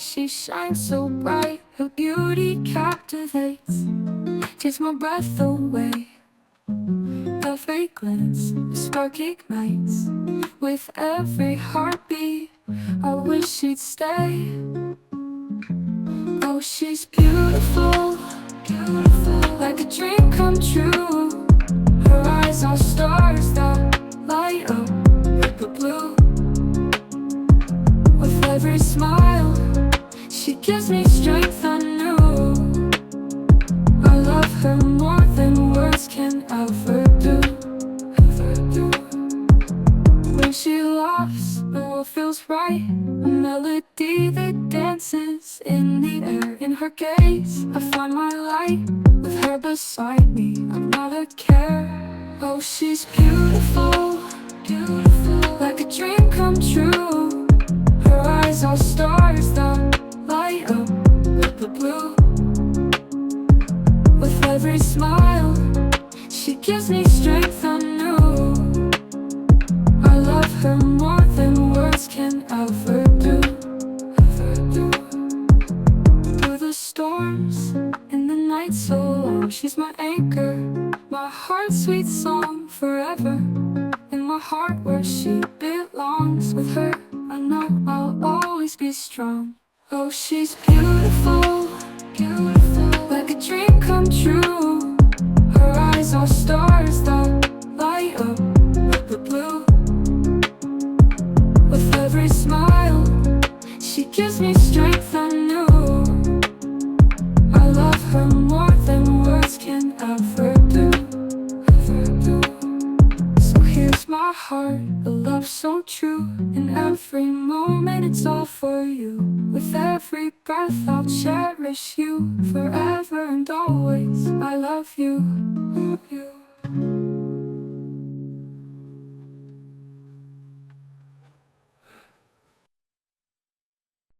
she shines so bright. Her beauty captivates, takes my breath away. Every glance, a spark ignites. With every heartbeat, I wish she'd stay. Oh, she's beautiful, beautiful, like a dream come true. Her eyes are stars that light up the blue. With every smile, she gives me strength anew. I love her more than words can ever do. When she laughs, the world feels right. A melody that dances in the air. In her gaze, I find my light. With her beside me, I'm not a care. Oh, she's beautiful, beautiful, like a dream come true. Her eyes are stars that light up the blue. With every smile, she gives me strength anew. I love her more than words can ever do. Through the storms, in the night so long, she's my anchor, my heart's sweet song forever. In my heart where she belongs. With her, I know I'll always be strong. Oh, she's beautiful, beautiful, like a dream come true. Her eyes are stars that light up the blue. With every smile, she gives me strength anew. I love her more than words can ever do. So here's my heart, a love so true. In every moment it's all for you. With every breath I'll cherish you forever and always. I love you.